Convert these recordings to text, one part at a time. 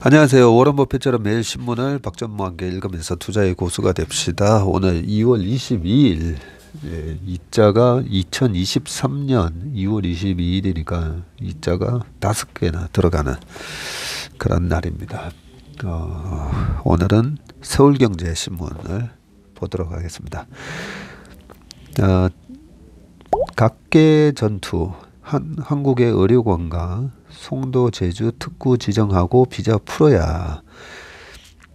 안녕하세요. 워런 버핏처럼 매일 신문을 박전무와 함께 읽으면서 투자의 고수가 됩시다. 오늘 2월 22일, 이자가 2023년 2월 22일이니까 이자가 5개나 들어가는 그런 날입니다. 오늘은 서울경제신문을 보도록 하겠습니다. 각계 전투, 한국의 의료관광, 송도, 제주 특구 지정하고 비자 풀어야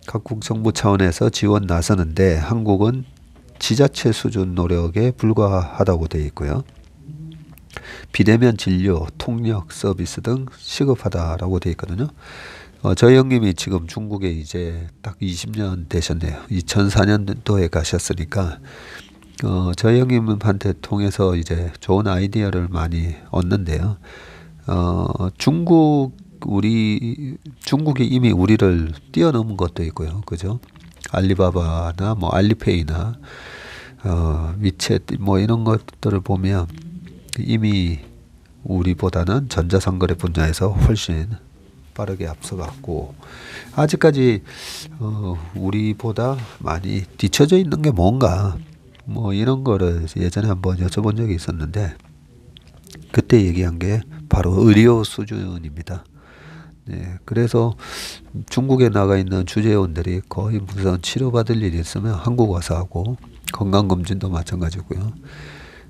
각국 정부 차원에서 지원 나서는데 한국은 지자체 수준 노력에 불과하다고 되어 있고요. 비대면 진료, 통역 서비스 등 시급하다라고 되어 있거든요. 저희 형님이 지금 중국에 이제 딱 20년 되셨네요. 2004년도에 가셨으니까 저희 형님한테 통해서 이제 좋은 아이디어를 많이 얻는데요. 중국이 이미 우리를 뛰어넘은 것도 있고요. 그죠? 알리바바나 뭐 알리페이나, 위챗 뭐 이런 것들을 보면 이미 우리보다는 전자상거래 분야에서 훨씬 빠르게 앞서갔고, 아직까지, 우리보다 많이 뒤처져 있는 게 뭔가, 뭐 이런 거를 예전에 한번 여쭤본 적이 있었는데, 그때 얘기한 게 바로 의료 수준입니다. 네, 그래서 중국에 나가 있는 주재원들이 거의 무슨 치료받을 일이 있으면 한국 와서 하고 건강검진도 마찬가지고요.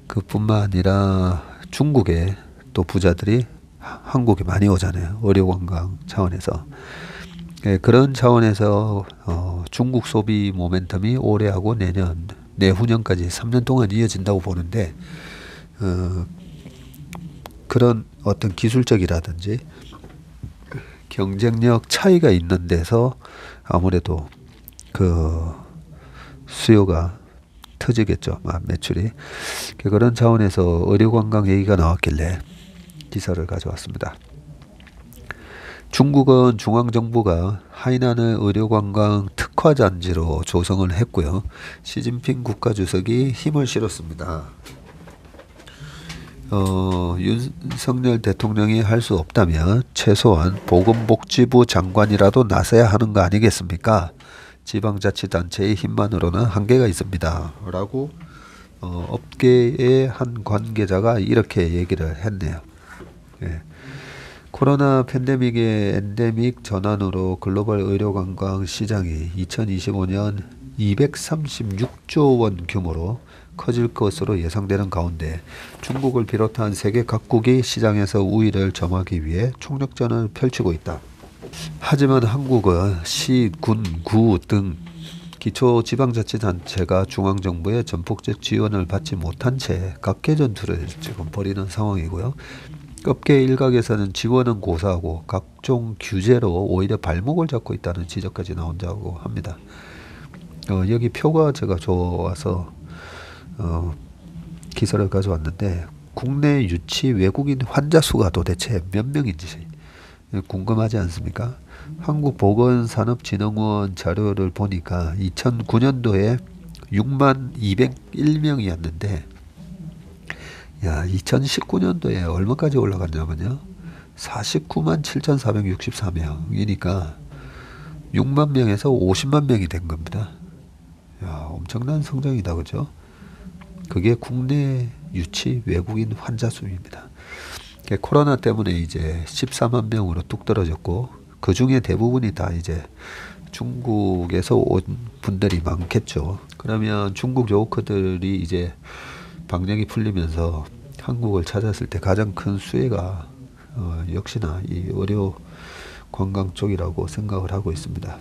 그뿐만 아니라 중국에 또 부자들이 한국에 많이 오잖아요. 의료관광 차원에서. 네, 그런 차원에서 중국 소비 모멘텀이 올해하고 내후년까지 3년 동안 이어진다고 보는데, 그런 어떤 기술적이라든지 경쟁력 차이가 있는 데서 아무래도 그 수요가 터지겠죠. 매출이. 그런 차원에서 의료관광 얘기가 나왔길래 기사를 가져왔습니다. 중국은 중앙정부가 하이난을 의료관광 특화단지로 조성을 했고요. 시진핑 국가주석이 힘을 실었습니다. 윤석열 대통령이 할 수 없다면 최소한 보건복지부 장관이라도 나서야 하는 거 아니겠습니까? 지방자치단체의 힘만으로는 한계가 있습니다. 라고 업계의 한 관계자가 이렇게 얘기를 했네요. 예. 코로나 팬데믹의 엔데믹 전환으로 글로벌 의료관광 시장이 2025년 236조 원 규모로 커질 것으로 예상되는 가운데 중국을 비롯한 세계 각국이 시장에서 우위를 점하기 위해 총력전을 펼치고 있다. 하지만 한국은 시, 군, 구 등 기초지방자치단체가 중앙정부의 전폭적 지원을 받지 못한 채 각계 전투를 지금 벌이는 상황이고요. 업계 일각에서는 지원은 고사하고 각종 규제로 오히려 발목을 잡고 있다는 지적까지 나온다고 합니다. 여기 표가 제가 좋아서 기사를 가져왔는데, 국내 유치 외국인 환자 수가 도대체 몇 명인지 궁금하지 않습니까? 한국보건산업진흥원 자료를 보니까 2009년도에 6만 201명이었는데 2019년도에 얼마까지 올라갔냐면요, 49만 7,464명이니까 6만 명에서 50만 명이 된 겁니다. 엄청난 성장이다, 그죠? 그게 국내 유치 외국인 환자 수입니다. 코로나 때문에 이제 14만 명으로 뚝 떨어졌고, 그 중에 대부분이 다 이제 중국에서 온 분들이 많겠죠. 그러면 중국 조커들이 이제 방역이 풀리면서 한국을 찾았을 때 가장 큰 수혜가 역시나 이 의료 관광 쪽이라고 생각을 하고 있습니다.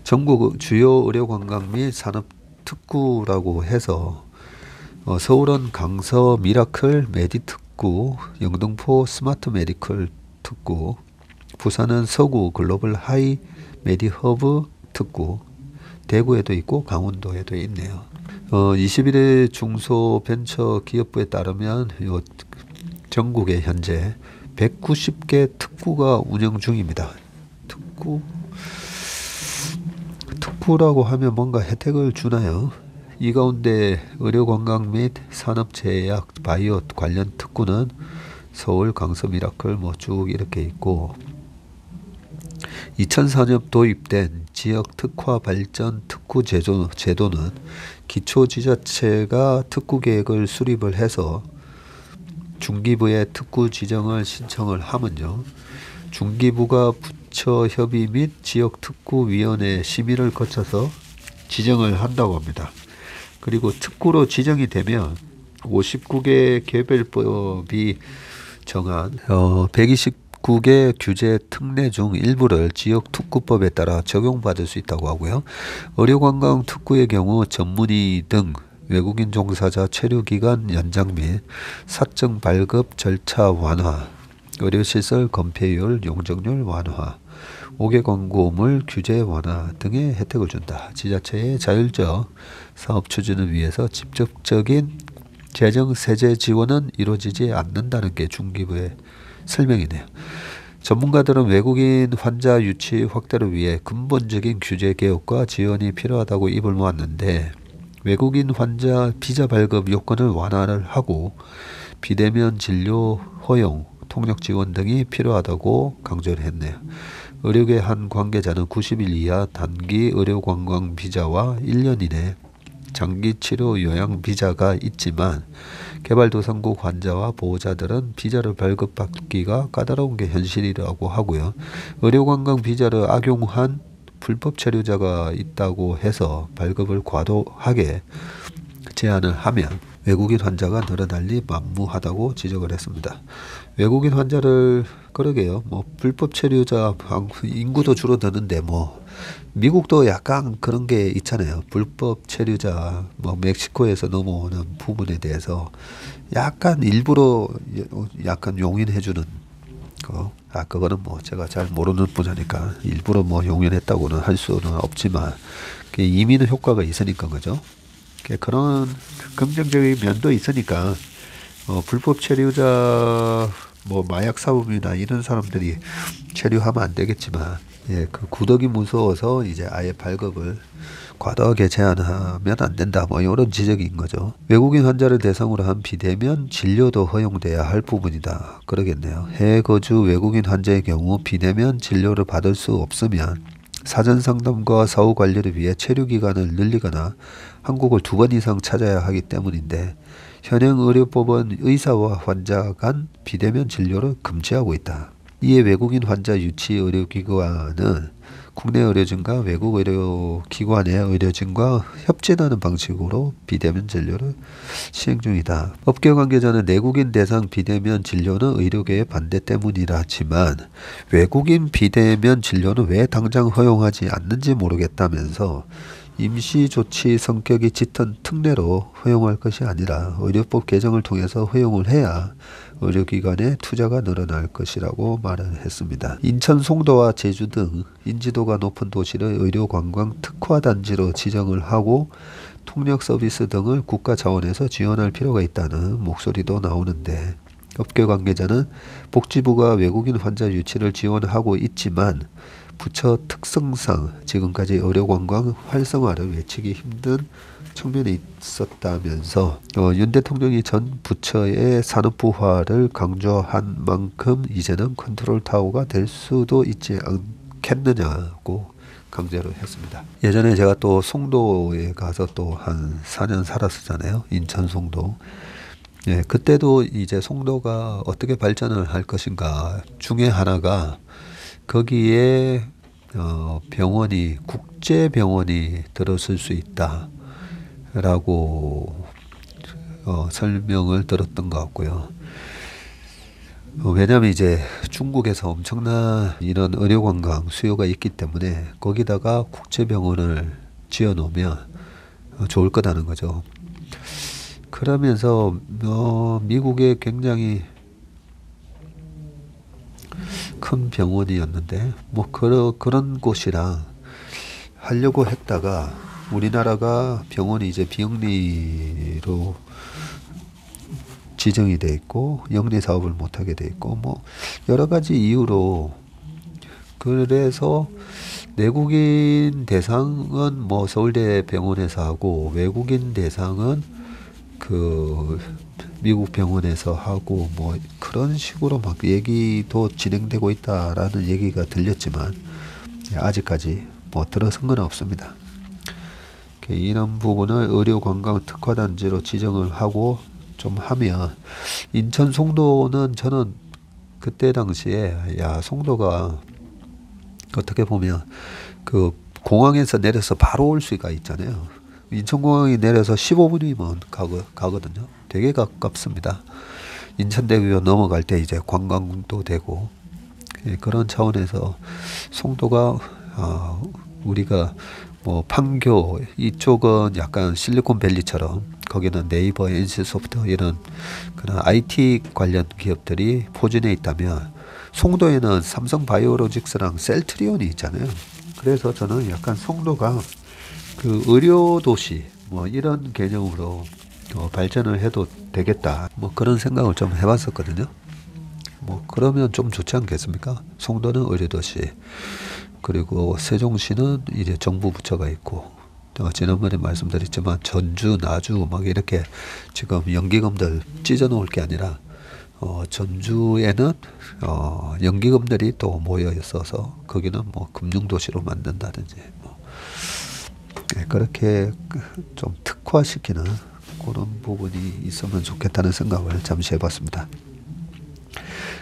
전국 주요 의료 관광 및 산업 특구라고 해서 서울은 강서 미라클 메디 특구, 영등포 스마트 메디컬 특구, 부산은 서구 글로벌 하이 메디 허브 특구, 대구에도 있고 강원도에도 있네요. 21일 중소벤처기업부에 따르면 전국에 현재 190개 특구가 운영 중입니다. 특구라고 하면 뭔가 혜택을 주나요? 이 가운데 의료관광 및 산업제약, 바이오 관련 특구는 서울, 강서, 미라클 뭐 쭉 이렇게 있고, 2004년 도입된 지역 특화 발전 특구 제도는 기초지자체가 특구 계획을 수립을 해서 중기부에 특구 지정을 신청을 하면요, 중기부가 부처 협의 및 지역 특구위원회 심의를 거쳐서 지정을 한다고 합니다. 그리고 특구로 지정이 되면 59개 개별법이 정한 129개 규제 특례 중 일부를 지역특구법에 따라 적용받을 수 있다고 하고요. 의료관광 특구의 경우 전문의 등 외국인 종사자 체류기간 연장 및 사적 발급 절차 완화, 의료시설 건폐율, 용적률 완화, 5개 광고물 규제 완화 등의 혜택을 준다. 지자체의 자율적 사업 추진을 위해서 직접적인 재정 세제 지원은 이루어지지 않는다는 게 중기부의 설명이네요. 전문가들은 외국인 환자 유치 확대를 위해 근본적인 규제 개혁과 지원이 필요하다고 입을 모았는데, 외국인 환자 비자 발급 요건을 완화를 하고 비대면 진료 허용, 통역 지원 등이 필요하다고 강조를 했네요. 의료계 한 관계자는 90일 이하 단기 의료관광 비자와 1년 이내 장기 치료 요양 비자가 있지만 개발도상국 환자와 보호자들은 비자를 발급받기가 까다로운 게 현실이라고 하고요. 의료관광 비자를 악용한 불법 체류자가 있다고 해서 발급을 과도하게 제한을 하면 외국인 환자가 늘어날리 만무하다고 지적을 했습니다. 외국인 환자를, 그러게요, 뭐 불법 체류자 인구도 줄어드는데 뭐 미국도 약간 그런 게 있잖아요. 불법 체류자 뭐 멕시코에서 넘어오는 부분에 대해서 약간 일부러 약간 용인해주는 거. 그거는 뭐 제가 잘 모르는 분야니까 일부러 뭐 용인했다고는 할 수는 없지만 이민의 효과가 있으니까 그죠. 그런 긍정적인 면도 있으니까 불법 체류자 뭐 마약 사범이나 이런 사람들이 체류하면 안 되겠지만, 예, 그 구덕이 무서워서 이제 아예 발급을 과도하게 제한하면 안 된다, 뭐 이런 지적인 거죠. 외국인 환자를 대상으로 한 비대면 진료도 허용돼야 할 부분이다 그러겠네요. 해외 거주 외국인 환자의 경우 비대면 진료를 받을 수 없으면 사전 상담과 사후 관리를 위해 체류 기간을 늘리거나 한국을 2번 이상 찾아야 하기 때문인데, 현행 의료법은 의사와 환자 간 비대면 진료를 금지하고 있다. 이에 외국인 환자 유치 의료기관은 국내 의료진과 외국 의료기관의 의료진과 협진하는 방식으로 비대면 진료를 시행 중이다. 업계 관계자는 내국인 대상 비대면 진료는 의료계의 반대 때문이라지만 외국인 비대면 진료는 왜 당장 허용하지 않는지 모르겠다면서 임시조치 성격이 짙은 특례로 허용할 것이 아니라 의료법 개정을 통해서 허용을 해야 의료기관의 투자가 늘어날 것이라고 말을 했습니다. 인천, 송도와 제주 등 인지도가 높은 도시를 의료관광 특화단지로 지정을 하고 통역 서비스 등을 국가 차원에서 지원할 필요가 있다는 목소리도 나오는데, 업계 관계자는 복지부가 외국인 환자 유치를 지원하고 있지만 부처 특성상 지금까지 의료관광 활성화를 외치기 힘든 측면이 있었다면서 윤 대통령이 전 부처의 산업부화를 강조한 만큼 이제는 컨트롤 타워가 될 수도 있지 않겠느냐고 강조를 했습니다. 예전에 제가 또 송도에 가서 또 한 4년 살았었잖아요. 인천 송도. 예, 그때도 이제 송도가 어떻게 발전을 할 것인가 중에 하나가 거기에 병원이 국제병원이 들어설 수 있다라고 설명을 들었던 것 같고요. 왜냐하면 이제 중국에서 엄청난 이런 의료관광 수요가 있기 때문에 거기다가 국제병원을 지어 놓으면 좋을 거다는 거죠. 그러면서 미국에 굉장히 큰 병원이었는데 뭐 그런 곳이랑 하려고 했다가 우리나라가 병원이 이제 비영리로 지정이 돼 있고 영리 사업을 못 하게 돼 있고 뭐 여러 가지 이유로, 그래서 내국인 대상은 뭐 서울대 병원에서 하고 외국인 대상은 그 미국 병원에서 하고 뭐 그런 식으로 막 얘기도 진행되고 있다라는 얘기가 들렸지만 아직까지 뭐 들어선 건 없습니다. 이런 부분을 의료관광 특화단지로 지정을 하고 좀 하면, 인천 송도는 저는 그때 당시에 야 송도가 어떻게 보면 그 공항에서 내려서 바로 올 수가 있잖아요. 인천공항에 내려서 15분이면 가거든요. 되게 가깝습니다. 인천대교 넘어갈 때 이제 관광도 되고, 그런 차원에서 송도가 우리가 뭐 판교 이쪽은 약간 실리콘밸리처럼 거기는 네이버, NC소프트 이런 그런 IT 관련 기업들이 포진해 있다면, 송도에는 삼성바이오로직스랑 셀트리온이 있잖아요. 그래서 저는 약간 송도가 그 의료도시 뭐 이런 개념으로 발전을 해도 되겠다, 뭐 그런 생각을 좀 해봤었거든요. 뭐 그러면 좀 좋지 않겠습니까? 송도는 의료도시, 그리고 세종시는 이제 정부 부처가 있고, 지난번에 말씀드렸지만 전주, 나주 막 이렇게 지금 연기금들 찢어 놓을 게 아니라 전주에는 연기금들이 또 모여 있어서 거기는 뭐 금융도시로 만든다든지 뭐 그렇게 좀 특화시키는 그런 부분이 있으면 좋겠다는 생각을 잠시 해봤습니다.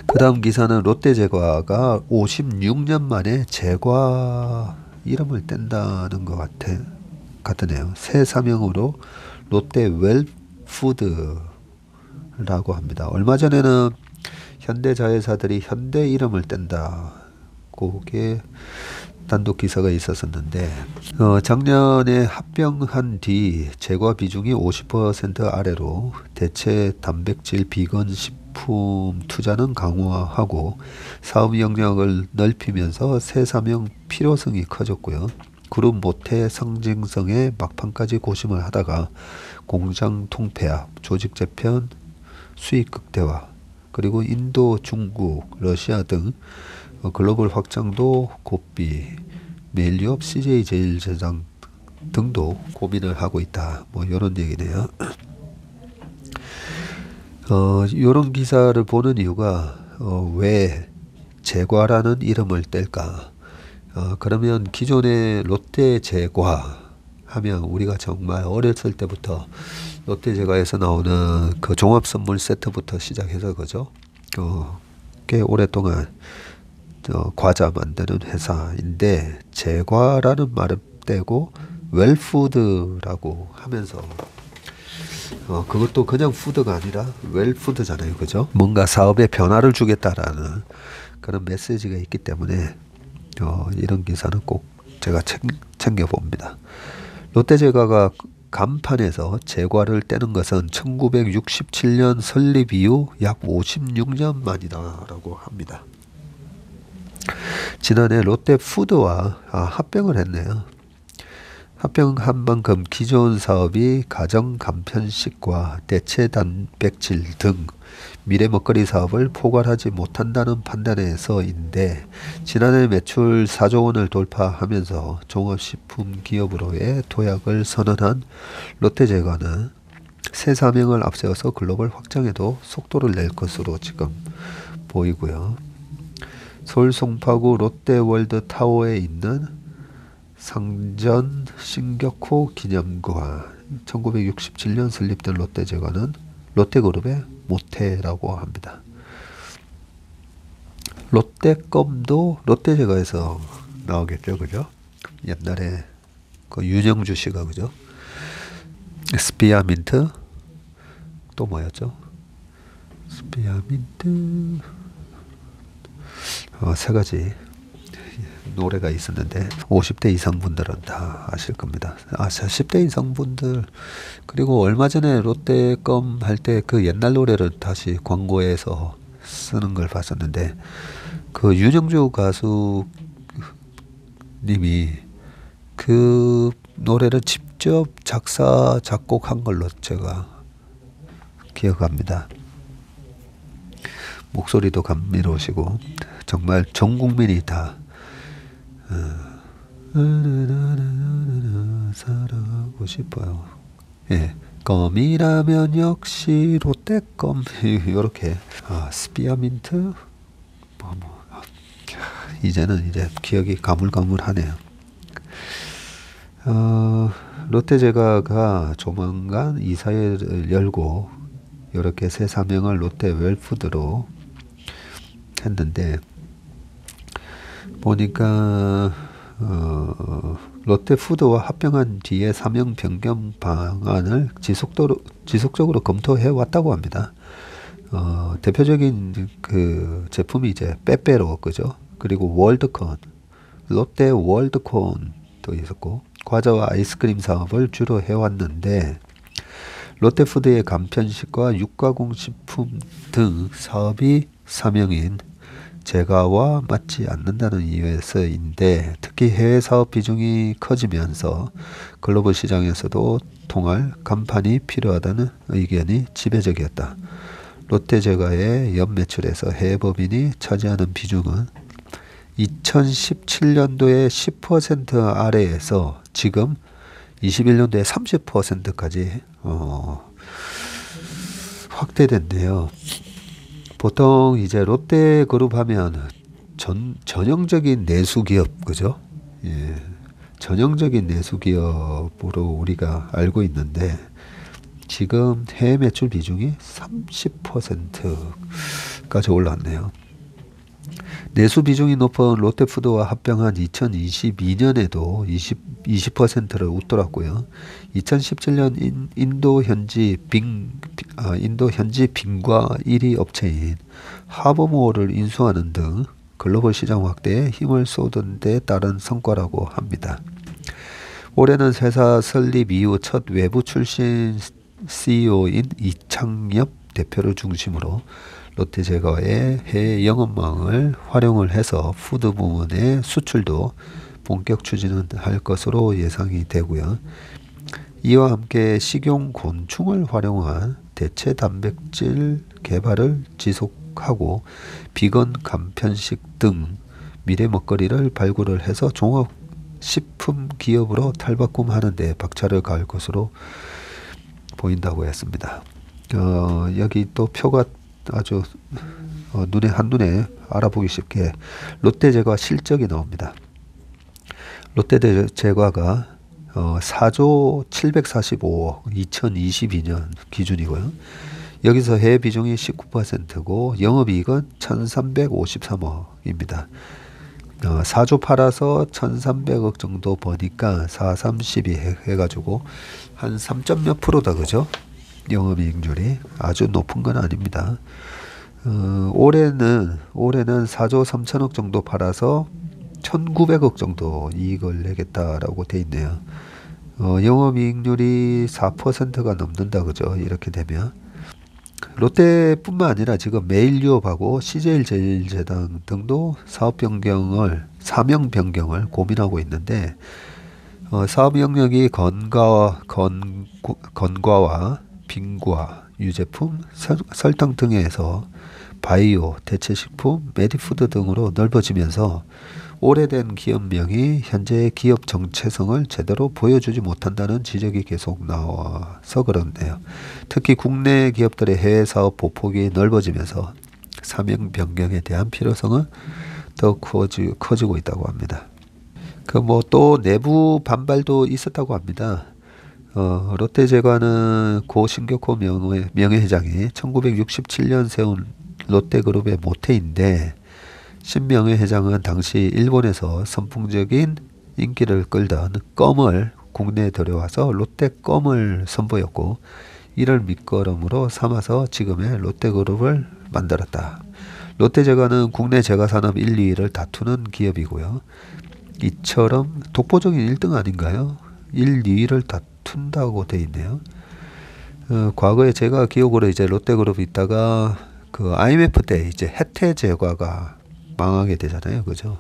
그 다음 기사는 롯데제과가 56년 만에 제과 이름을 뗀다는 것 같으네요. 새 사명으로 롯데 웰푸드라고 합니다. 얼마 전에는 현대자회사들이 현대 이름을 뗀다, 그게 단독 기사가 있었었는데, 작년에 합병한 뒤 제과 비중이 50% 아래로 대체 단백질 비건 식품 투자는 강화하고 사업 영역을 넓히면서 새 사명 필요성이 커졌고요. 그룹 모태 상징성에 막판까지 고심을 하다가 공장 통폐합, 조직 재편, 수익 극대화, 그리고 인도, 중국, 러시아 등 글로벌 확장도 곧비, 메일유업, CJ 제일제당 등도 고민을 하고 있다, 뭐 이런 얘기네요. 이런 기사를 보는 이유가 왜 제과라는 이름을 뗄까? 그러면 기존의 롯데제과 하면 우리가 정말 어렸을 때부터 롯데제과에서 나오는 그 종합선물 세트부터 시작해서 그죠? 꽤 오랫동안 과자 만드는 회사인데, 제과라는 말을 떼고 웰푸드라고 하면서 그것도 그냥 푸드가 아니라 웰푸드잖아요, 그죠? 뭔가 사업에 변화를 주겠다라는 그런 메시지가 있기 때문에 이런 기사는 꼭 제가 챙겨봅니다. 롯데제과가 간판에서 제과를 떼는 것은 1967년 설립 이후 약 56년 만이다라고 합니다. 지난해 롯데푸드와 합병을 했네요. 합병한 만큼 기존 사업이 가정 간편식과 대체 단백질 등 미래 먹거리 사업을 포괄하지 못한다는 판단에서인데, 지난해 매출 4조 원을 돌파하면서 종합식품 기업으로의 도약을 선언한 롯데제과는 새 사명을 앞세워서 글로벌 확장에도 속도를 낼 것으로 지금 보이고요. 서울 송파구 롯데월드타워에 있는 상전 신격호 기념관, 1967년 설립된 롯데제과는 롯데그룹의 모태라고 합니다. 롯데껌도 롯데제과에서 나오겠죠, 그죠? 옛날에 그 윤영주 씨가 그죠? 스피아민트, 또 뭐였죠? 스피아민트, 세 가지 노래가 있었는데 50대 이상 분들은 다 아실 겁니다. 10대 이상 분들, 그리고 얼마 전에 롯데껌 할 때 그 옛날 노래를 다시 광고에서 쓰는 걸 봤었는데, 그 윤영주 가수님이 그 노래를 직접 작사 작곡한 걸로 제가 기억합니다. 목소리도 감미로우시고 정말 전 국민이 다 사랑하고 싶어요. 예, 껌이라면 역시 롯데껌 이렇게 스피아민트 이제는 이제 기억이 가물가물하네요. 롯데제과가 조만간 이사회를 열고 이렇게 새 사명을 롯데웰푸드로 했는데 보니까 롯데푸드와 합병한 뒤에 사명 변경 방안을 지속적으로 검토해 왔다고 합니다. 대표적인 그 제품이 이제 빼빼로 그죠? 그리고 월드콘, 롯데 월드콘도 있었고 과자와 아이스크림 사업을 주로 해왔는데 롯데푸드의 간편식과 육가공식품 등 사업이 사명인 제과와 맞지 않는다는 이유에서인데 특히 해외 사업 비중이 커지면서 글로벌 시장에서도 통할 간판이 필요하다는 의견이 지배적이었다. 롯데제과의 연매출에서 해외 법인이 차지하는 비중은 2017년도에 10% 아래에서 지금 21년도에 30%까지 확대됐네요. 보통 이제 롯데그룹 하면 전형적인 내수기업 그죠? 예, 전형적인 내수기업으로 우리가 알고 있는데 지금 해외 매출 비중이 30%까지 올랐네요. 내수 비중이 높은 롯데푸드와 합병한 2022년에도 20%를 웃돌았고요. 2017년 인도 현지 빙과 1위 업체인 하버모어를 인수하는 등 글로벌 시장 확대에 힘을 쏟은 데 따른 성과라고 합니다. 올해는 회사 설립 이후 첫 외부 출신 CEO인 이창엽 대표를 중심으로 롯데제과의 해외 영업망을 활용을 해서 푸드 부문의 수출도 본격 추진할 것으로 예상이 되고요. 이와 함께 식용 곤충을 활용한 대체 단백질 개발을 지속하고 비건 간편식 등 미래 먹거리를 발굴을 해서 종합 식품 기업으로 탈바꿈하는 데 박차를 가할 것으로 보인다고 했습니다. 여기 또 표가 아주 한눈에 알아보기 쉽게 롯데제과 실적이 나옵니다. 롯데제과가 4조 745억 2022년 기준이고요. 여기서 해외 비중이 19%고 영업이익은 1353억입니다. 4조 팔아서 1300억 정도 버니까 4, 30이 해가지고 한 3점 몇 프로다 그죠? 영업이익률이 아주 높은 건 아닙니다. 올해는 4조 3천억 정도 팔아서 1900억 정도 이익을 내겠다라고 돼 있네요. 영업이익률이 4%가 넘는다 그죠? 이렇게 되면 롯데뿐만 아니라 지금 메일유업하고 CJ제일제당 등도 사명 변경을 고민하고 있는데 사업 영역이 건과와 빙과, 유제품, 설탕 등에서 바이오, 대체식품, 메디푸드 등으로 넓어지면서 오래된 기업명이 현재의 기업 정체성을 제대로 보여주지 못한다는 지적이 계속 나와서 그런데요. 특히 국내 기업들의 해외 사업 보폭이 넓어지면서 사명 변경에 대한 필요성은 더 커지고 있다고 합니다. 또 내부 반발도 있었다고 합니다. 롯데제과는 고 신격호 명예회장이 1967년 세운 롯데그룹의 모태인데 신 명예회장은 당시 일본에서 선풍적인 인기를 끌던 껌을 국내에 들여와서 롯데껌을 선보였고 이를 밑거름으로 삼아서 지금의 롯데그룹을 만들었다. 롯데제과는 국내 제과산업 1, 2위를 다투는 기업이고요. 이처럼 독보적인 1등 아닌가요? 1, 2위를 다툰다고 돼 있네요. 과거에 제가 기억으로 이제 롯데그룹이 있다가 그 IMF 때 이제 혜태제과가 망하게 되잖아요, 그죠?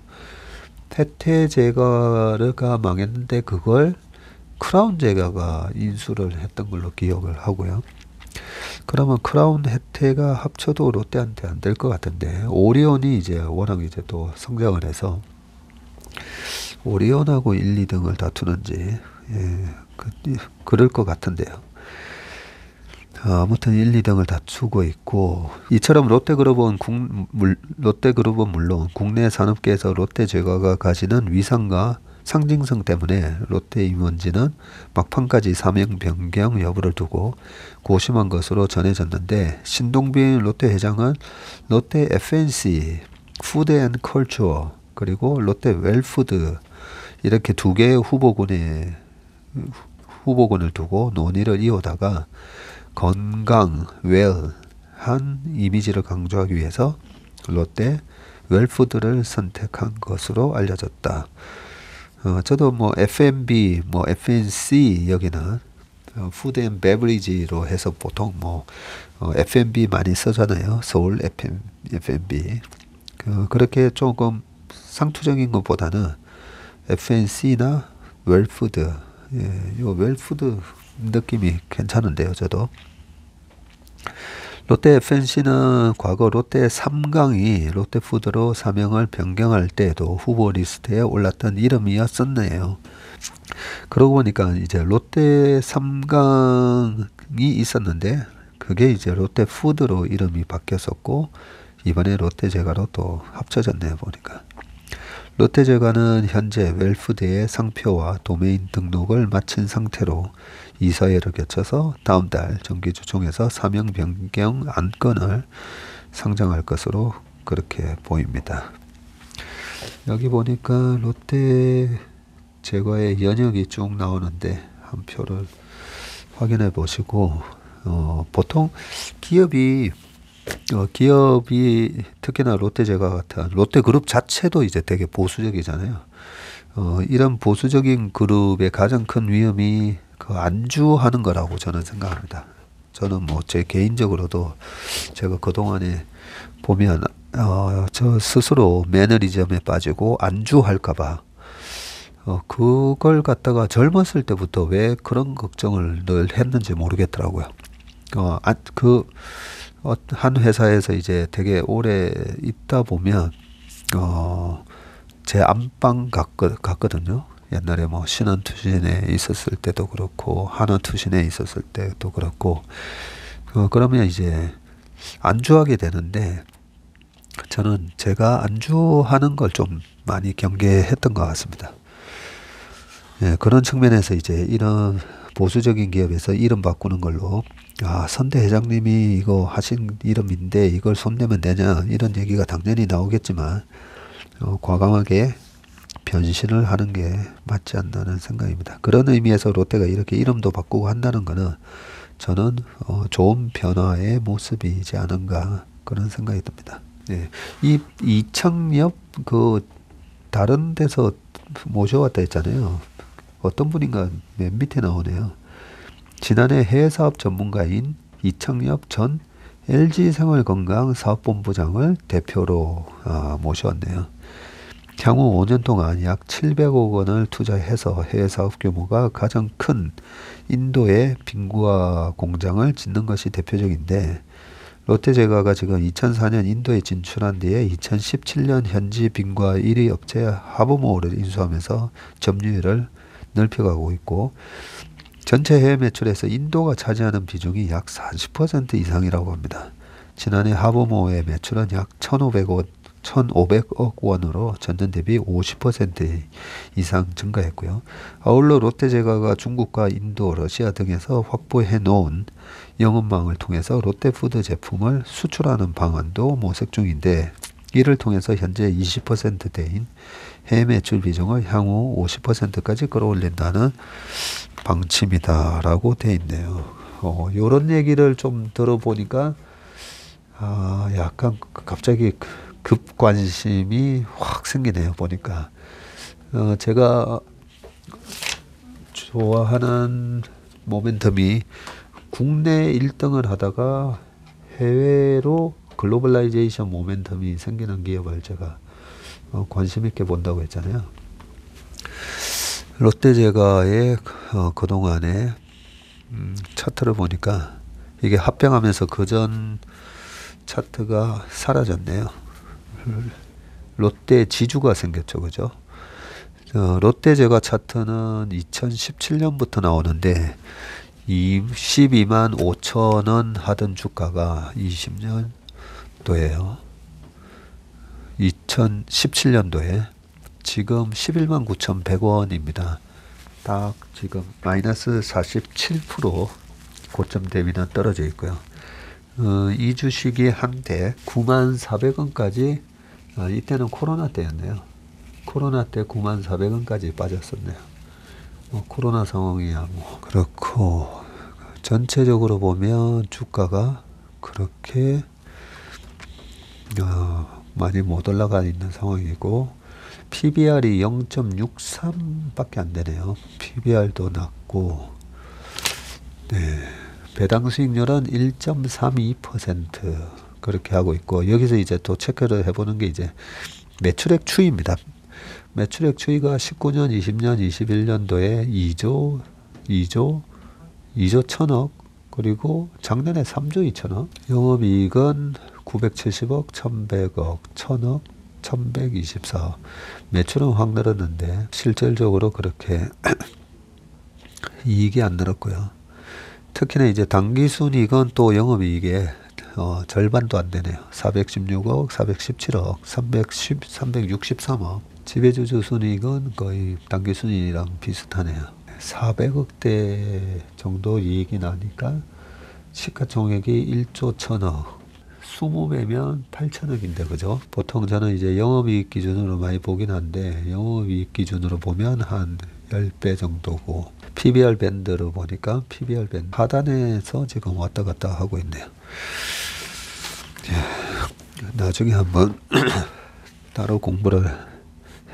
혜태제과가 망했는데 그걸 크라운제과가 인수를 했던 걸로 기억을 하고요. 그러면 크라운 혜태가 합쳐도 롯데한테 안 될 것 같은데 오리온이 이제 워낙 이제 또 성장을 해서 오리온하고 1, 2등을 다투는지 그럴 것 같은데요. 아무튼 1, 2등을 다투고 있고, 이처럼 롯데그룹은 물론 국내 산업계에서 롯데제과가 가지는 위상과 상징성 때문에 롯데 임원진은 막판까지 사명 변경 여부를 두고 고심한 것으로 전해졌는데, 신동빈 롯데 회장은 롯데 FNC, 푸드 앤 컬처, 그리고 롯데 웰푸드, 이렇게 두 개의 후보군을 두고 논의를 이어다가 건강, 웰한 이미지를 강조하기 위해서 롯데 웰푸드를 선택한 것으로 알려졌다. 저도 뭐 F&B, 뭐 F&C, 여기는 푸드 앤 베브리지로 해서 보통 뭐 F&B 많이 쓰잖아요. 서울 F&B. 그렇게 조금 상투적인 것보다는 F&C나 웰푸드, 요 웰푸드 느낌이 괜찮은데요, 저도. 롯데 FNC는 과거 롯데 삼강이 롯데푸드로 사명을 변경할 때에도 후보 리스트에 올랐던 이름이었었네요. 그러고 보니까 이제 롯데 삼강이 있었는데 그게 이제 롯데푸드로 이름이 바뀌었었고, 이번에 롯데제과로 또 합쳐졌네요, 보니까. 롯데제과는 현재 웰푸드의 상표와 도메인 등록을 마친 상태로 이사회를 거쳐서 다음 달 정기주총에서 사명 변경 안건을 상정할 것으로 그렇게 보입니다. 여기 보니까 롯데제과의 연역이 쭉 나오는데 한 표를 확인해 보시고, 보통 기업이 특히나 롯데제과 같은 롯데그룹 자체도 이제 되게 보수적이잖아요. 이런 보수적인 그룹의 가장 큰 위험이 그 안주하는 거라고 저는 생각합니다. 저는 뭐 제 개인적으로도 제가 그동안에 보면 저 스스로 매너리즘에 빠지고 안주할까봐 그걸 갖다가 젊었을 때부터 왜 그런 걱정을 늘 했는지 모르겠더라고요. 한 회사에서 이제 되게 오래 있다 보면, 제 안방 갔거든요. 옛날에 뭐 신원투신에 있었을 때도 그렇고, 한원투신에 있었을 때도 그렇고, 그러면 이제 안주하게 되는데, 저는 제가 안주하는 걸 좀 많이 경계했던 것 같습니다. 예, 그런 측면에서 이제 이런 보수적인 기업에서 이름 바꾸는 걸로, 선대 회장님이 이거 하신 이름인데 이걸 손내면 되냐, 이런 얘기가 당연히 나오겠지만, 과감하게 변신을 하는 게 맞지 않나는 생각입니다. 그런 의미에서 롯데가 이렇게 이름도 바꾸고 한다는 거는 저는 좋은 변화의 모습이지 않은가, 그런 생각이 듭니다. 예. 이 이창엽 다른 데서 모셔왔다 했잖아요. 어떤 분인가 맨 밑에 나오네요. 지난해 해외사업 전문가인 이창엽 전 LG생활건강사업본부장을 대표로 모셔왔네요. 향후 5년 동안 약 700억 원을 투자해서 해외사업 규모가 가장 큰 인도의 빙과 공장을 짓는 것이 대표적인데, 롯데제과가 지금 2004년 인도에 진출한 뒤에 2017년 현지 빙과 1위 업체 하브모어를 인수하면서 점유율을 넓혀가고 있고, 전체 해외 매출에서 인도가 차지하는 비중이 약 40% 이상이라고 합니다. 지난해 하브모어의 매출은 약 1,500억 원으로 전년 대비 50% 이상 증가했고요. 아울러 롯데제과가 중국과 인도, 러시아 등에서 확보해 놓은 영업망을 통해서 롯데푸드 제품을 수출하는 방안도 모색 중인데, 이를 통해서 현재 20%대인 해외 매출 비중을 향후 50%까지 끌어올린다는 방침이다라고 돼 있네요. 요런 얘기를 좀 들어보니까 약간 갑자기 급 관심이 확 생기네요. 보니까 제가 좋아하는 모멘텀이 국내 1등을 하다가 해외로 글로벌라이제이션 모멘텀이 생기는 기업을 제가 관심 있게 본다고 했잖아요. 롯데제과의 그동안의 차트를 보니까 이게 합병하면서 그전 차트가 사라졌네요. 롯데 지주가 생겼죠, 그죠? 롯데제과 차트는 2017년부터 나오는데 12만 5천 원 하던 주가가 20년도에요. 2017년도에 지금 11만 9,100원입니다. 딱 지금 마이너스 47% 고점 대비는 떨어져 있고요. 이 주식이 한때 9만 400원까지 이때는 코로나 때였네요. 코로나 때 9만 400원까지 빠졌었네요. 코로나 상황이야 뭐 그렇고 전체적으로 보면 주가가 그렇게 많이 못 올라가 있는 상황이고 PBR이 0.63밖에 안 되네요. PBR도 낮고 네. 배당 수익률은 1.32% 그렇게 하고 있고 여기서 이제 또 체크를 해보는 게 이제 매출액 추이입니다. 매출액 추이가 19년, 20년, 21년도에 2조 1000억 그리고 작년에 3조 2천억 영업이익은 970억, 1100억, 1000억, 1124억 매출은 확 늘었는데 실질적으로 그렇게 이익이 안 늘었고요. 특히나 이제 당기순이익은 또 영업이익의 절반도 안 되네요. 416억, 417억, 363억. 지배주주 순이익은 거의 당기순이익이랑 비슷하네요. 400억대 정도 이익이 나니까 시가총액이 1조 1000억. 20배면 8천억인데 그죠? 보통 저는 이제 영업이익 기준으로 많이 보긴 한데 영업이익 기준으로 보면 한 10배 정도고 PBR 밴드로 보니까 PBR 밴드 하단에서 지금 왔다 갔다 하고 있네요. 나중에 한번 따로 공부를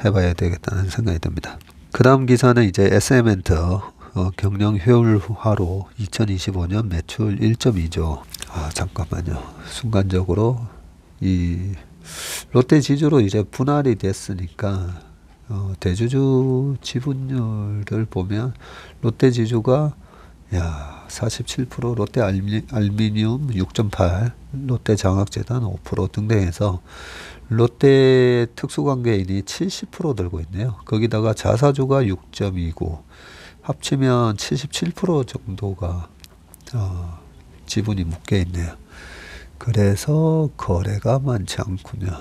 해봐야 되겠다는 생각이 듭니다. 그 다음 기사는 이제 SM엔터 경영 효율화로 2025년 매출 1.2조. 잠깐만요. 순간적으로 이 롯데 지주로 이제 분할이 됐으니까 대주주 지분율을 보면 롯데 지주가 47%, 롯데 알미늄 6.8%, 롯데 장학재단 5% 등등해서 롯데 특수관계인이 70% 들고 있네요. 거기다가 자사주가 6.29 합치면 77% 정도가 지분이 묶여 있네요. 그래서 거래가 많지 않군요.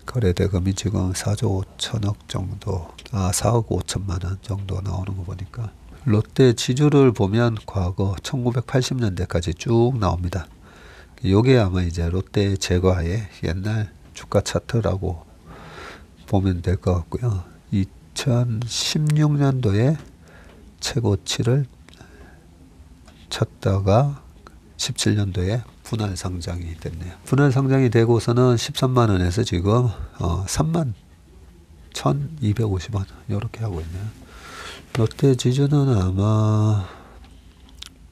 거래 대금이 지금 4조 5천억 정도, 4억 5천만 원 정도 나오는 거 보니까 롯데 지주를 보면 과거 1980년대까지 쭉 나옵니다. 요게 아마 이제 롯데 제과의 옛날 주가 차트라고 보면 될 것 같고요. 2016년도에 최고치를 쳤다가 17년도에 분할 상장이 됐네요. 분할 상장이 되고서는 13만 원에서 지금 3만 1250원 이렇게 하고 있네요. 롯데 지주는 아마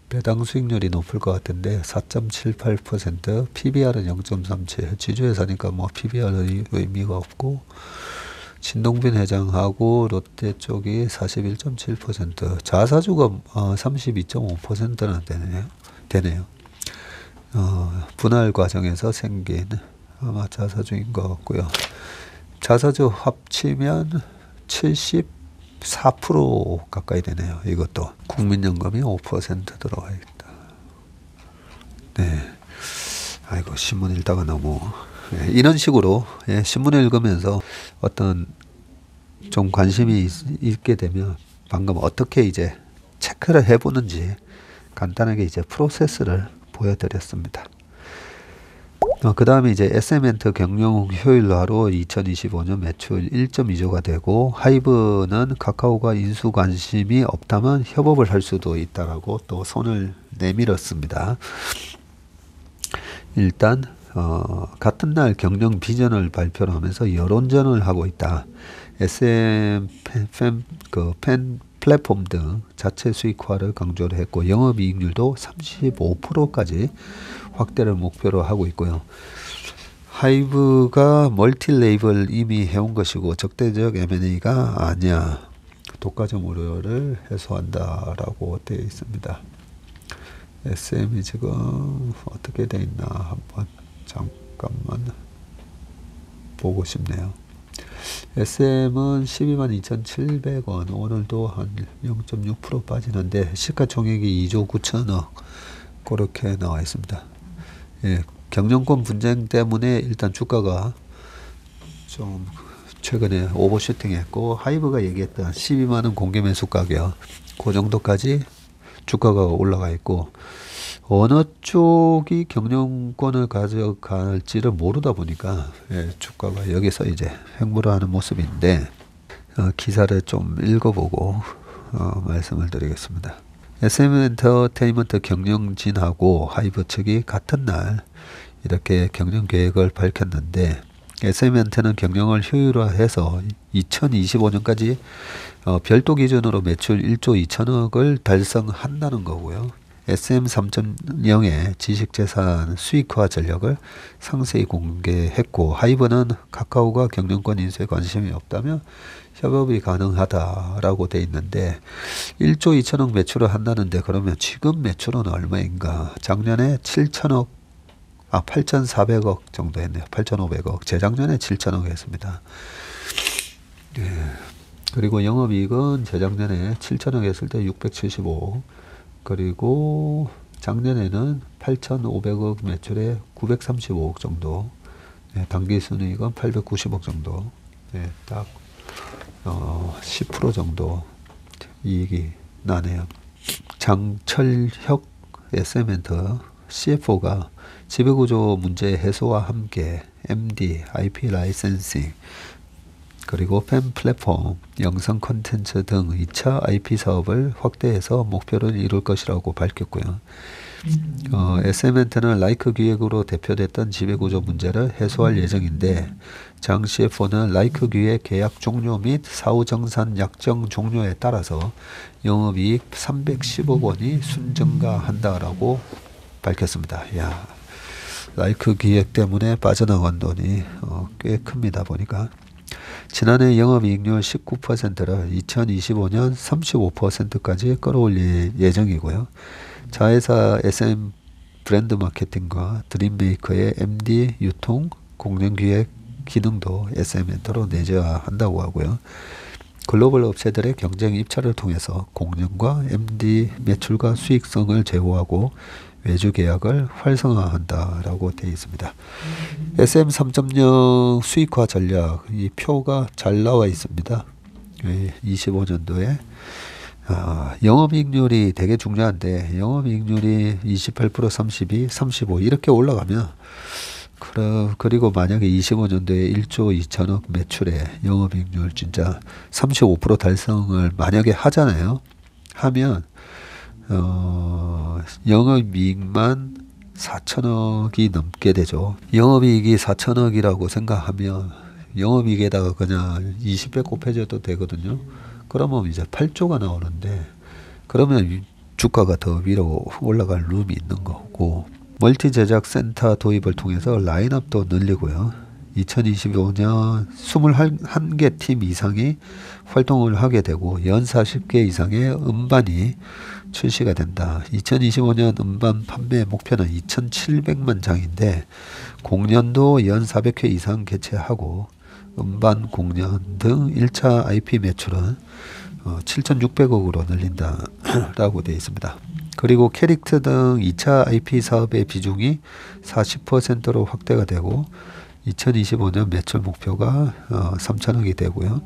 배당 수익률이 높을 것 같은데 4.78%, PBR은 0.37. 지주회사니까 뭐 PBR은 의미가 없고 신동빈 회장하고 롯데 쪽이 41.7%, 자사주가 32.5%나 되네요. 분할 과정에서 생긴 아마 자사주인 것 같고요. 자사주 합치면 74% 가까이 되네요. 이것도 국민연금이 5% 들어가 있다. 네. 아이고 신문 읽다가 너무 이런 식으로 신문을 읽으면서 어떤 좀 관심이 있게 되면 방금 어떻게 이제 체크를 해보는지 간단하게 이제 프로세스를 보여드렸습니다. 그 다음에 이제 SM엔터 경영 효율화로 2025년 매출 1.2조가 되고 하이브는 카카오가 인수 관심이 없다면 협업을 할 수도 있다라고 또 손을 내밀었습니다. 일단 같은 날 경영 비전을 발표를 하면서 여론전을 하고 있다. SM 팬 플랫폼 등 자체 수익화를 강조를 했고 영업이익률도 35%까지 확대를 목표로 하고 있고요. 하이브가 멀티 레이블 이미 해온 것이고 적대적 M&A가 아니야. 독과점 우려를 해소한다라고 되어 있습니다. SM이 지금 어떻게 되어 있나 한번 잠깐만 보고 싶네요. SM은 122,700원, 오늘도 한 0.6% 빠지는데 시가총액이 2조 9천억 그렇게 나와 있습니다. 예, 경영권 분쟁 때문에 일단 주가가 좀 최근에 오버슈팅 했고, 하이브가 얘기했던 12만원 공개 매수 가격 그 정도까지 주가가 올라가 있고, 어느 쪽이 경영권을 가져갈지를 모르다 보니까 주가가 여기서 이제 횡보를 하는 모습인데, 기사를 좀 읽어보고 말씀을 드리겠습니다. SM엔터테인먼트 경영진하고 하이브 측이 같은 날 이렇게 경영 계획을 밝혔는데, SM엔터는 경영을 효율화해서 2025년까지 별도 기준으로 매출 1조 2천억을 달성한다는 거고요. SM 3.0의 지식재산 수익화 전략을 상세히 공개했고, 하이브는 카카오가 경영권 인수에 관심이 없다며 협업이 가능하다라고 돼 있는데, 1조 2천억 매출을 한다는데 그러면 지금 매출은 얼마인가? 작년에 8,400억 정도 했네요. 8,500억. 재작년에 7천억 했습니다. 예. 그리고 영업이익은 재작년에 7천억 했을 때 675억. 그리고 작년에는 8,500억 매출에 935억 정도. 예, 당기순이익은 890억 정도. 예, 딱 10% 정도 이익이 나네요. 장철혁 SM엔터 CFO가 지배구조 문제 해소와 함께 MD, IP 라이센싱, 그리고 팬 플랫폼, 영상 콘텐츠 등 2차 IP 사업을 확대해서 목표를 이룰 것이라고 밝혔고요. SM엔터는 라이크 기획으로 대표됐던 지배구조 문제를 해소할 예정인데, 장 CFO는 라이크 기획 계약 종료 및 사후 정산 약정 종료에 따라서 영업이익 310억 원이 순증가한다라고 밝혔습니다. 야, 라이크 기획 때문에 빠져나간 돈이 꽤 큽니다. 보니까 지난해 영업이익률 19%를 2025년 35%까지 끌어올릴 예정이고요. 자회사 SM 브랜드 마케팅과 드림메이커의 MD 유통 공정기획 기능도 SM엔터로 내재화한다고 하고요. 글로벌 업체들의 경쟁 입찰을 통해서 공정과 MD 매출과 수익성을 제고하고 외주 계약을 활성화한다라고 되어 있습니다. SM 3.0 수익화 전략, 이 표가 잘 나와 있습니다. 25년도에 영업이익률이 되게 중요한데, 영업이익률이 28%, 32, 35 이렇게 올라가면, 그리고 만약에 25년도에 1조 2천억 매출에 영업이익률 진짜 35% 달성을 만약에 하잖아요. 하면 영업이익만 4천억이 넘게 되죠. 영업이익이 4천억이라고 생각하면 영업이익에다가 그냥 20배 곱해줘도 되거든요. 그러면 이제 8조가 나오는데, 그러면 주가가 더 위로 올라갈 룸이 있는 거고, 멀티 제작 센터 도입을 통해서 라인업도 늘리고요. 2025년 21개 팀 이상이 활동을 하게 되고, 연 40개 이상의 음반이 출시가 된다. 2025년 음반 판매 목표는 2,700만 장인데, 공연도 연 400회 이상 개최하고, 음반 공연 등 1차 IP 매출은 7,600억으로 늘린다라고 되어 있습니다. 그리고 캐릭터 등 2차 IP 사업의 비중이 40%로 확대가 되고, 2025년 매출 목표가 3천억이 되고요.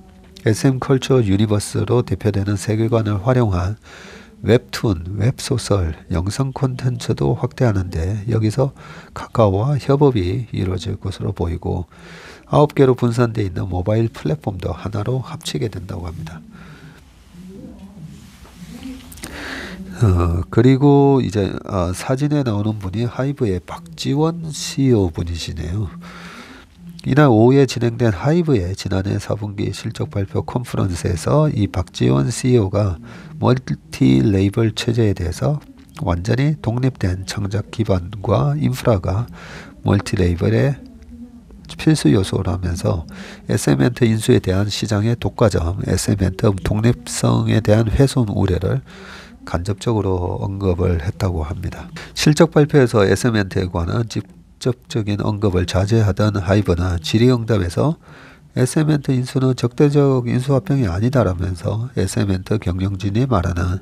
SM컬처 유니버스로 대표되는 세계관을 활용한 웹툰, 웹소설, 영상 콘텐츠도 확대하는데, 여기서 카카오와 협업이 이루어질 것으로 보이고, 9개로 분산되어 있는 모바일 플랫폼도 하나로 합치게 된다고 합니다. 그리고 이제 사진에 나오는 분이 하이브의 박지원 CEO 분이시네요. 이날 오후에 진행된 하이브의 지난해 4분기 실적 발표 컨퍼런스에서 이 박지원 CEO가 멀티 레이블 체제에 대해서 완전히 독립된 창작 기반과 인프라가 멀티 레이블의 필수 요소라면서 SM엔터 인수에 대한 시장의 독과점, SM엔터 독립성에 대한 훼손 우려를 간접적으로 언급을 했다고 합니다. 실적 발표에서 SM엔터에 관한 직접적인 언급을 자제하던 하이브는 질의응답에서 SM엔트 인수는 적대적 인수합병이 아니다라면서 SM엔트 경영진이 말하는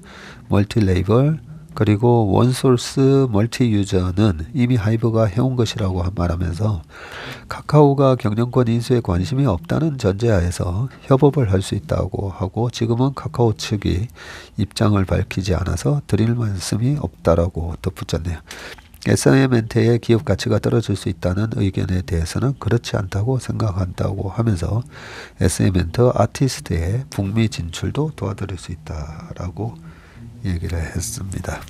멀티레이블 그리고 원소스 멀티유저는 이미 하이브가 해온 것이라고 말하면서 카카오가 경영권 인수에 관심이 없다는 전제하에서 협업을 할 수 있다고 하고 지금은 카카오 측이 입장을 밝히지 않아서 드릴 말씀이 없다라고 덧붙였네요. SM엔트의 기업 가치가 떨어질 수 있다는 의견에 대해서는 그렇지 않다고 생각한다고 하면서 SM엔트 아티스트의 북미 진출도 도와드릴 수 있다라고 얘기를 했습니다.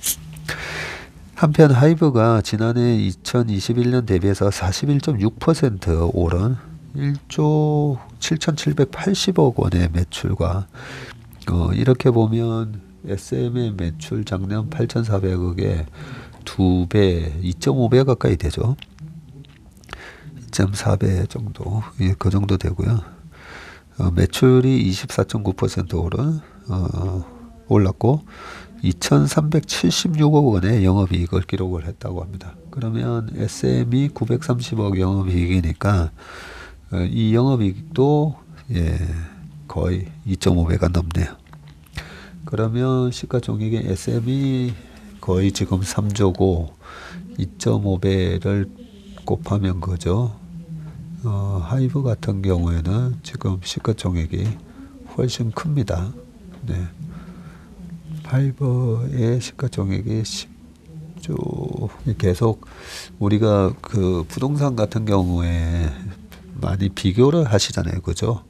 한편 하이브가 지난해 2021년 대비해서 41.6% 오른 1조 7,780억 원의 매출과 이렇게 보면 SM의 매출 작년 8,400억에 2배, 2.5배 가까이 되죠. 2.4배 정도, 그 정도 되고요. 매출이 24.9% 올랐고 2,376억 원의 영업이익을 기록을 했다고 합니다. 그러면 SM이 930억 영업이익이니까 이 영업이익도 거의 2.5배가 넘네요. 그러면 시가총액의 SM이 거의 지금 3조고 2.5배를 곱하면 그죠. 하이브 같은 경우에는 지금 시가총액이 훨씬 큽니다. 네. 하이브의 시가총액이 10조. 계속 우리가 그 부동산 같은 경우에 많이 비교를 하시잖아요, 그죠?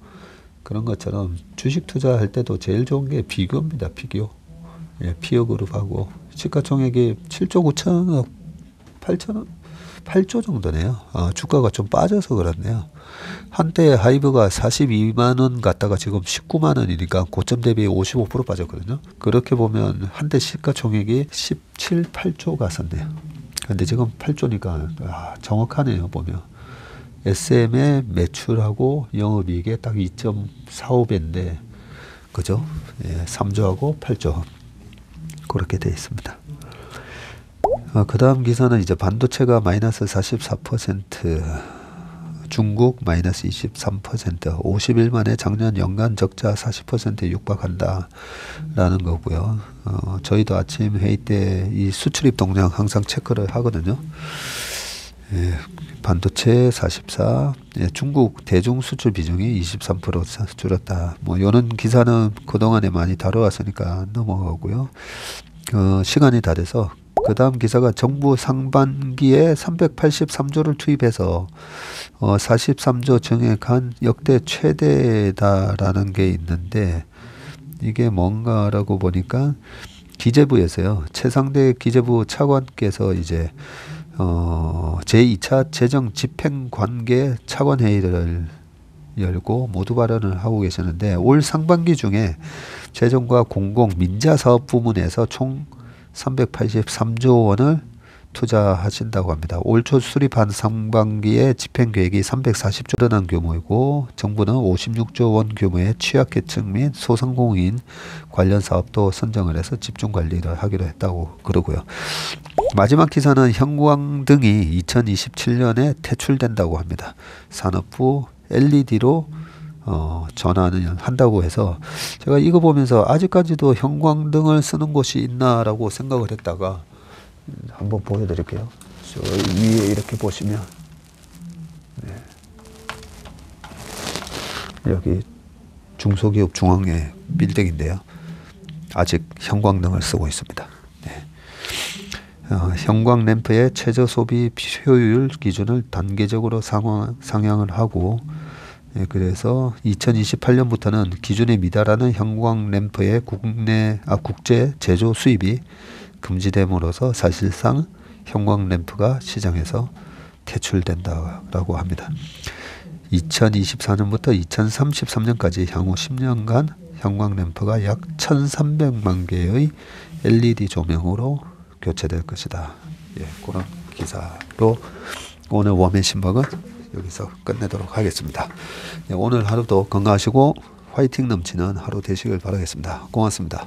그런 것처럼 주식 투자할 때도 제일 좋은 게 비교입니다, 비교. 피어 그룹하고 시가총액이 7조 9천억, 8천억, 8조 정도네요. 주가가 좀 빠져서 그렇네요. 한때 하이브가 42만 원 갔다가 지금 19만 원이니까 고점 대비 55% 빠졌거든요. 그렇게 보면 한때 시가총액이 17, 8조 갔었네요. 근데 지금 8조니까 정확하네요, 보면. SM의 매출하고 영업이익에 딱 2.45배인데 그죠? 3조하고 8조 그렇게 돼 있습니다. 그 다음 기사는 이제 반도체가 마이너스 44%, 중국 마이너스 23%, 50일 만에 작년 연간 적자 40%에 육박한다 라는 거고요. 저희도 아침 회의 때 이 수출입 동향 항상 체크를 하거든요. 반도체 44, 중국 대중 수출 비중이 23% 줄었다. 뭐 이런 기사는 그동안에 많이 다뤄왔으니까 넘어가고요. 시간이 다 돼서 그 다음 기사가 정부 상반기에 383조를 투입해서 43조 증액한 역대 최대다라는 게 있는데 이게 뭔가라고 보니까 기재부에서요. 최상대 기재부 차관께서 이제 제2차 재정 집행관계 차관회의를 열고 모두 발언을 하고 계시는데 올 상반기 중에 재정과 공공 민자사업 부문에서 총 383조 원을 투자하신다고 합니다. 올 초 수립한 상반기의 집행계획이 340조 원한 규모이고 정부는 56조 원 규모의 취약계층 및 소상공인 관련 사업도 선정을 해서 집중관리를 하기로 했다고 그러고요. 마지막 기사는 형광등이 2027년에 퇴출된다고 합니다. 산업부 LED로 전환을 한다고 해서 제가 이거 보면서 아직까지도 형광등을 쓰는 곳이 있나라고 생각을 했다가 한번 보여드릴게요. 저 위에 이렇게 보시면 여기 중소기업 중앙회 빌딩인데요. 아직 형광등을 쓰고 있습니다. 형광 램프의 최저 소비 효율 기준을 단계적으로 상향을 하고 그래서 2028년부터는 기준에 미달하는 형광 램프의 국제 제조 수입이 금지됨으로써 사실상 형광 램프가 시장에서 퇴출된다라고 합니다. 2024년부터 2033년까지 향후 10년간 형광 램프가 약 1,300만 개의 LED 조명으로 교체될 것이다. 그런 기사로 오늘 웜의 신박은 여기서 끝내도록 하겠습니다. 오늘 하루도 건강하시고 화이팅 넘치는 하루 되시길 바라겠습니다. 고맙습니다.